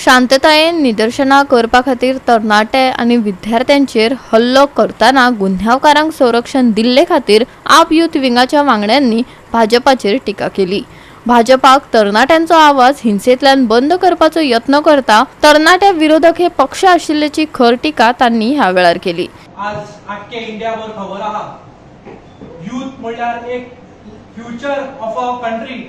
शांततायेन निदर्शनां करपा खातीर तरणाटे आनी विद्यार्थ्यांचेर हल्लो करताना गुन्यांवकारांक संरक्षण दिल्ले खातीर आप यूथ विंगाच्या वांगड्यांनी भाजपाचेर टिका केली। भाजपाक तरणाट्यांचो आवाज हिंसेंतल्यान बंद करपाचो यत्न करता तरणाट्या विरोधक हे पक्ष आशिल्ल्याची खर टिका तांणी ह्या वेळार केली। आज आख्खे इंडियाभर खबर आहा, यूथ म्हणल्यार एक फ्युचर ऑफ आवर कंट्री।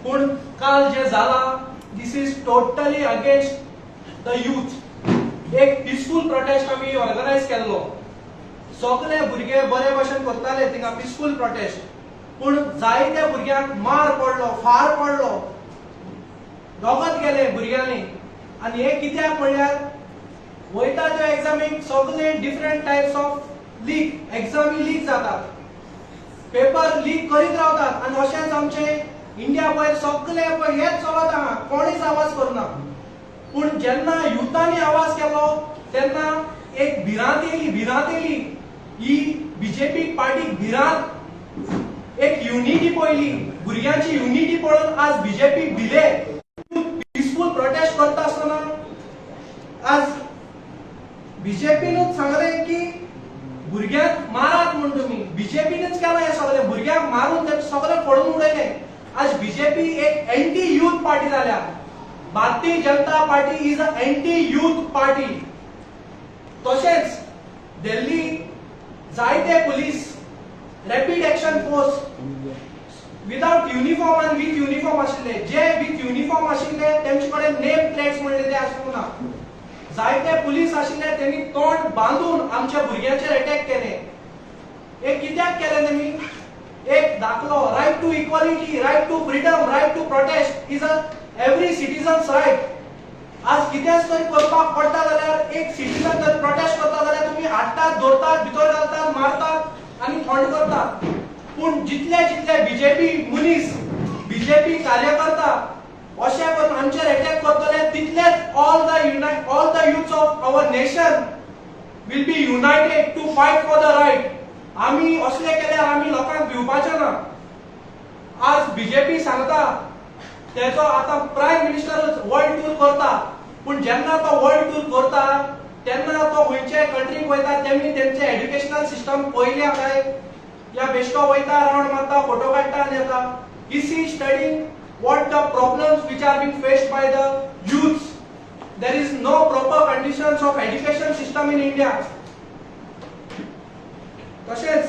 पूण काल जे जाला this is totally against the youth. एक पीसफुल प्रोटेस्ट आमी ऑर्गनायज केल्लो, सगळे भुरगे बरे भशेन करताले थिंगा पीसफुल प्रोटेस्ट, पूण जायत्या भुरग्यांक मार पडलो, फार पडलो, दोगत गेले भुरग्यांनी। आनी हे कित्याक म्हणल्यार वयता त्या एग्जामीक सगळे different types of leak, examinee leak जातात, पेपर लीक करीत रावतात। आनी अशेंच आमचे इंडिया भायर सगळे हेच चलत आहा, कोणीच आवाज करना। पूण जेन्ना युथांनी आवाज केलो तेन्ना एक भिरांत येयली, ही बीजेपी पार्टीक भिरांत, एक युनिटी पळयली, भुरग्यांची युनिटी पळोवन आज बीजेपी भिले। पीसफुल प्रोटेस्ट करता आसतना आज बीजेपीनूच सांगलें की भुरग्यांक मारात म्हण तुमी, बीजेपीनूच केला हे सगळे, भुरग्यांक मारून ते सगळे पळोवन उडयले। आज बीजेपी एक एंटी यूथ पार्टी जाल्या। Bharatiya Janata Party is a anti youth party. तशेंच दिल्ली जायते police rapid action force without uniform आनी विथ युनिफॉर्म आशिल्ले, जे विथ युनिफॉर्म आशिल्ले तेंचे कडेन नेम प्लेट्स म्हणले ते आसूंक ना। जायते पुलीस आशिल्ले तेंनी तोंड बांधून आमच्या भुरग्यांचेर अटॅक केले। हे कित्याक केले तेमी? एक दाखलो, right to equality, right to freedom, right to protest is a every citizens right. आज कितेंच तरी करपाक पडटा जाल्यार एक सिटीजन जर प्रोटेस्ट करता जाल्यार तुमी हाडटात, दवरतात, भितर घालतात, मारतात आनी थंड करतात। पूण जितले जितले बीजेपी मनीस, बीजेपी कार्यकर्ता अशें करून आमचेर अटॅक करतले तितलेच all the youths of our nation will be united to fight for the right. आमी असले केल्यार आमी लोकांक भिवपाचे ना। आज बीजेपी सांगता तेचो आता प्रायम मिनिस्टरच वर्ल्ड टूर करता, पूण जेन्ना तो वर्ल्ड टूर करता तेन्ना तो खंयचे कंट्रीक वयता तेमी तेंचे एज्युकेशनल सिस्टम पयल्या काय या बेश्टो वयता, राउंड मारता, फोटो काडटा आनी येता। Is he studying what the problems which are being faced by the youths? There is no proper conditions of education system in India. तशेंच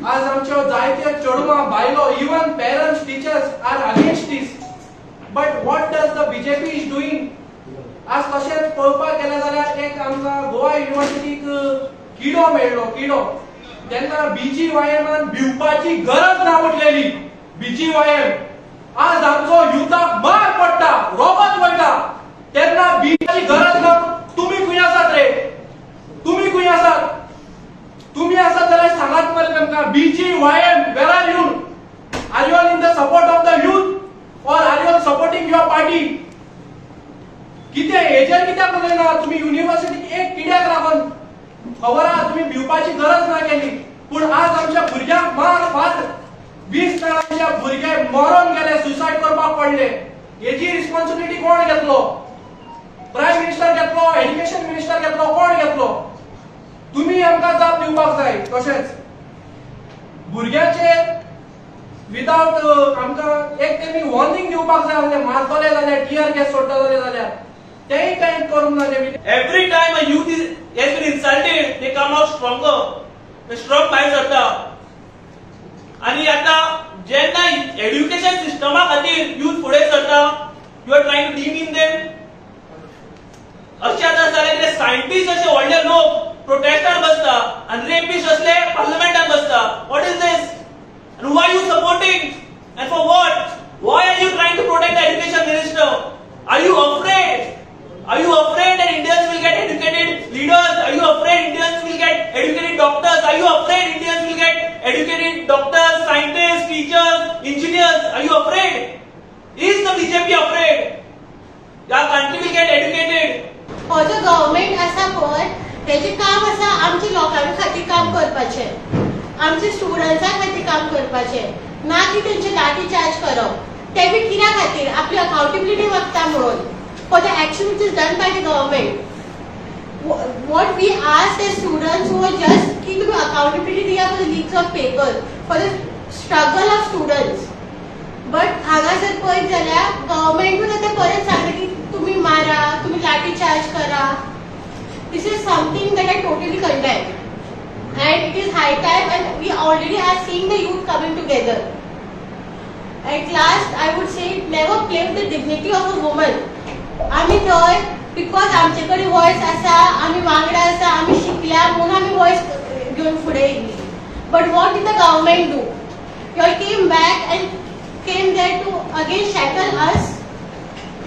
आज आमच्यो जायत्यो चेडवां बायलो, even parents, teachers are against this, but what does the BJP is doing? आज तशेंच पळोवपाक गेले जाल्यार एक आमकां गोवा युनिव्हर्सिटीक किडो मेळ्ळो, किडो तेन्ना BGYM भिवपाची गरज ना म्हटलेली। BGYM आज आमचो युथाक मार पडटा, रोबत वयता तेन्ना भिवपाची गरज ना। तुम्ही खंय आसात रे? तुम्ही खंय आसात? तुम्ही आसात जाल्यार सांगात मरे आमकां। BGYM, where are you? Are you all in the support of the youth or are you all supporting your party? कितें हेजेर कित्याक उलयना तुम्ही? युनिव्हर्सिटीक एक किड्याक लागून खबर आहा तुम्ही भिवपाची गरज ना केली, पूण आज आमच्या भुरग्यांक मार फार 20 जाणांचे भुरगे मरून गेले, सुसाइड करपाक पडले। हेची रिस्पॉन्सिबिलिटी कोण घेतलो? प्रायम मिनिस्टर घेतलो, एज्युकेशन मिनिस्टर घेतलो, कोण घेतलो? तुम्ही आमकां जाप दिवपाक जाय। तशेंच भुरग्यांचे विदाउट आमकां एक तेमी वॉर्निंग दिवपाक जाय आसलें, मारतले जाल्यार, टियर गॅस सोडटले जाल्यार, तेय कांय करूंक ना तेमी। Every time a youth has been insulted, they come out stronger. The strong भायर सरता। आणि आता जेन्ना एज्युकेशन सिस्टमा खातीर youth फुडें सरता, you are trying to demean them. अशें आतां जाल्यार कितें सायंटिस्ट अशे व्हडले लोक प्रोटेस्टार बसता आनी रेपिस्ट असले पार्लिमेंटान बसता। What is this? And who are you supporting? And for what? Why are you trying to protect the education minister? Are you afraid? Are you afraid that Indians will get educated leaders? Are you afraid Indians will get educated doctors? Are you afraid Indians will get educated doctors, scientists, teachers, engineers? Are you afraid? Is the BJP afraid? Our country will get educated. हो जो government आसा पळय तेजे काम आसा आमची लोकांच्या खातीर काम करपाचें, आमचे स्टुडंट्सां खातीर काम करपाचें, ना की तेंचे लाठी चार्ज करप। ते बी कित्या खातीर आपली अकाउंटेबिलिटी मागता म्हणून for the action which is done by the government. What we ask the students who are just की तुम्ही accountability Diya for the leaks of papers, for the struggle of students. But हांगा जर पळयत जाल्यार गव्हर्नमेंटून आतां परत सांगता की तुम्ही मारा, तुम्ही लाठी चार्ज करा. This is something that I totally condemn. And it is high time, and we already are seeing the youth coming together. At last, I would say, never play with the dignity of a woman. आम्ही थंय because आमचे कडेन voice आसा, आमी वांगडा आसा, आमी शिकल्या म्हणून आमी वॉयस घेवन फुडें येयली. But what did the government do? You all came back and came there to again shackle us.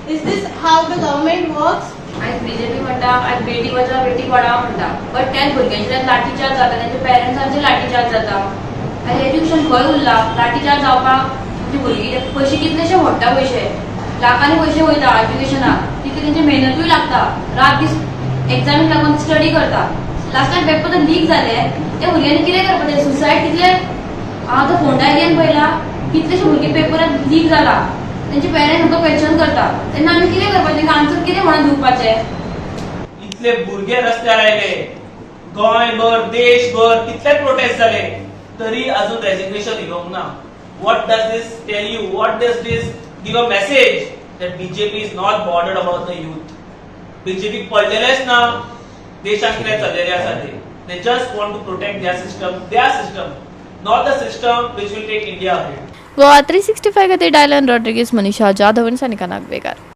Is this how the government works? आयज बीजेपी म्हणटा आयज बेटी बचाव बेटी पढाव म्हणटा, बट त्या भुरग्यांचे लाठीचार्ज जाता, त्यांच्या पेरंट्सांचे लाठीचार्ज जाता. आयज एज्युकेशन खंय उरला? लाठीचार्ज जावपाक म्हणजे भुरगीं पयशे कितलेशे मोडटा, पयशे लाखांनी पयशे वयता एज्युकेशनाक, तितली तेंची मेहनतूय लागता, रात दीस एक्झामीक लागून स्टडी करता. लास्टाक पेपर लीक जाले, त्या भुरग्यांनी कितें करपाचें? सुसायड कितले हांव तो फोंडा एरियन पळयला, कितलेशे भुरगे पेपरान लीक जाला, तेंचे पेरंट्स आमकां क्वेश्चन करता. तेन्ना आमी कितें करपाचें? तांकां आन्सर कितें म्हणून दिवपाचें? इतले भुरगे रस्त्यार आयले, गोंयभर देशभर कितले प्रोटेस्ट जाले, तरी अजून रेजिग्नेशन येवंक ना. What does this tell you? What does this give a message that BJP is not bothered about the youth? BJP पडलेलेच ना देशात कितें चल्लेले आसा ते. They just want to protect their system, not the system which will take India ahead. Goa 365 खातीर Dylan Rodrigues, Manisha Jadhav आनी सानिका नागवेकर.